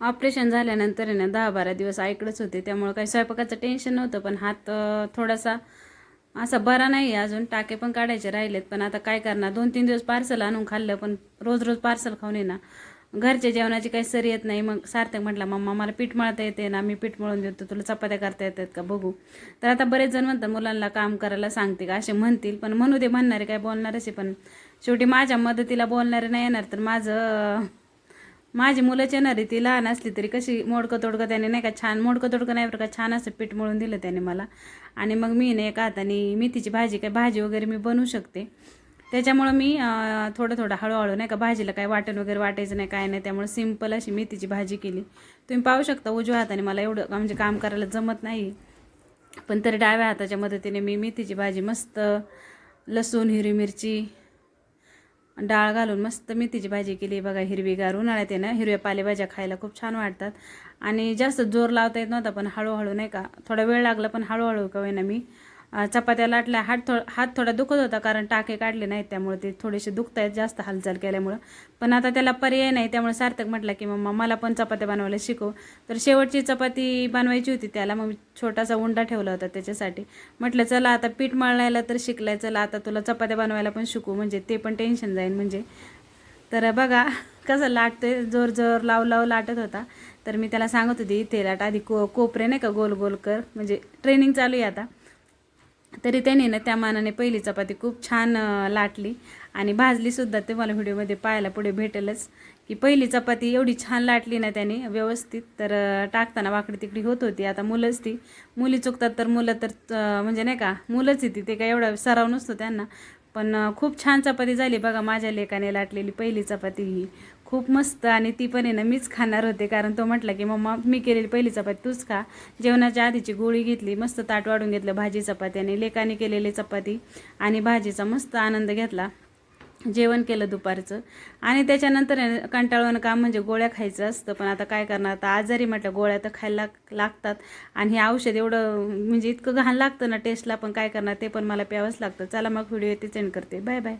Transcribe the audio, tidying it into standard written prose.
Operation झाल्यानंतर आहे ना 10-12 दिवस आईकडेच होते, त्यामुळं काही स्वयंपाकाचं टेन्शन नव्हतं. पण हात थोडासा असा बरा नाही आहे अजून, टाके पण काढायचे राहिलेत. पण आता काय करणार, 2-3 दिवस पार्सल आणून खाल्लं, पण रोज रोज पार्सल खाऊन आहे ना घरच्या जेवणाची काही सर येत नाही. मग सार्थक म्हटला, मम्मा मला पीठ मळता येते ना, मी पीठ मळून देतो, तुला चपात्या करता येतात का बघू. तर आता बरेच जण म्हणतात मुलांना काम करायला सांगते का, असे म्हणतील. पण म्हणू दे, म्हणणारे काय बोलणारच आहे. पण शेवटी माझ्या मदतीला बोलणारे नाही येणार, तर माझी मुलंच येणार आहे. ती लहान असली तरी कशी मोडकं तोडकं त्याने नाही का छान, मोडकं तोडकं नाही बरं का, छान असं पीठ मळून दिलं त्याने मला. आणि मग मी नाही एका हाताने मेथीची भाजी, काय भाजी वगैरे मी बनवू शकते. त्याच्यामुळं मी थोडं थोडं हळूहळू नाही का, भाजीला काय वाटण वगैरे वाटायचं नाही, काय नाही. त्यामुळे सिंपल अशी मेथीची भाजी केली. तुम्ही पाहू शकता उजव्या हाताने मला एवढं म्हणजे काम करायला जमत नाही, पण तरी डाव्या हाताच्या मदतीने मी मेथीची भाजी मस्त लसूण, हिरवी मिरची, डाळ घालून मस्त मेथीची भाजी केली बघा. हिरवीगार उन्हाळ्यात आहे ना, हिरव्या पालेभाज्या खायला खूप छान वाटतात. आणि जास्त जोर लावता येत नव्हता, पण हळूहळू नाही का, थोडा वेळ लागला, पण हळूहळू का होईना मी चपात्या लाटल्या. हात थोडा दुखत होता, कारण टाके काढले नाहीत, त्यामुळे ते थोडेसे दुखत आहेत जास्त हालचाल केल्यामुळं. पण आता त्याला पर्याय नाही, त्यामुळे सार्थक म्हटलं की मम्मा मला पण चपात्या बनवायला शिकव. तर शेवटची चपाती बनवायची होती त्याला, मग छोटासा उंडा ठेवला होता त्याच्यासाठी. म्हटलं चला आता पीठ मळायला तर शिकलाय, चला आता तुला चपात्या बनवायला पण शिकू, म्हणजे ते पण टेन्शन जाईल म्हणजे. तर बघा कसं लाटतोय, जोर जोर लाव लाव लाटत होता. तर मी त्याला सांगत होती, इथे लाट, आधी कोपरे नाही का गोल गोल कर, म्हणजे ट्रेनिंग चालू आहे आता. तरी त्याने ना त्या मानाने पहिली चपाती खूप छान लाटली आणि भाजलीसुद्धा. ते मला व्हिडिओमध्ये पाहायला पुढे भेटेलच की पहिली चपाती एवढी छान लाटली ना त्याने व्यवस्थित. तर टाकताना वाकडी तिकडी होत होती. आता मुली चुकतात, तर मुलं तर म्हणजे नाही का मुलंच येते, ते काय एवढा सराव नसतो त्यांना. पण खूप छान चपाती झाली बघा. माझ्या लेकाने लाटलेली पहिली चपाती ही खूप मस्त. आणि ती पण आहे ना मीच खाणार होते, कारण तो म्हटला की मम्मा मी केलेली पहिली चपाती तूच खा. जेवणाच्या आधीची गोळी घेतली, मस्त ताट वाढून घेतलं भाजी चपाती, आणि लेकाने केलेली चपाती आणि भाजीचा मस्त आनंद घेतला. जेवण केलं दुपारचं. आणि त्याच्यानंतर कंटाळवाणं काम म्हणजे गोळ्या खायचं असतं. पण आता काय करणार, आता आजारी म्हटलं गोळ्या तर खायला लागतात. आणि हे औषध एवढं म्हणजे इतकं घाण लागतं ना टेस्टला, पण काय करणार, ते पण मला प्यावंच लागतं. चला मग व्हिडिओ इथे सेंड करते. Bye bye.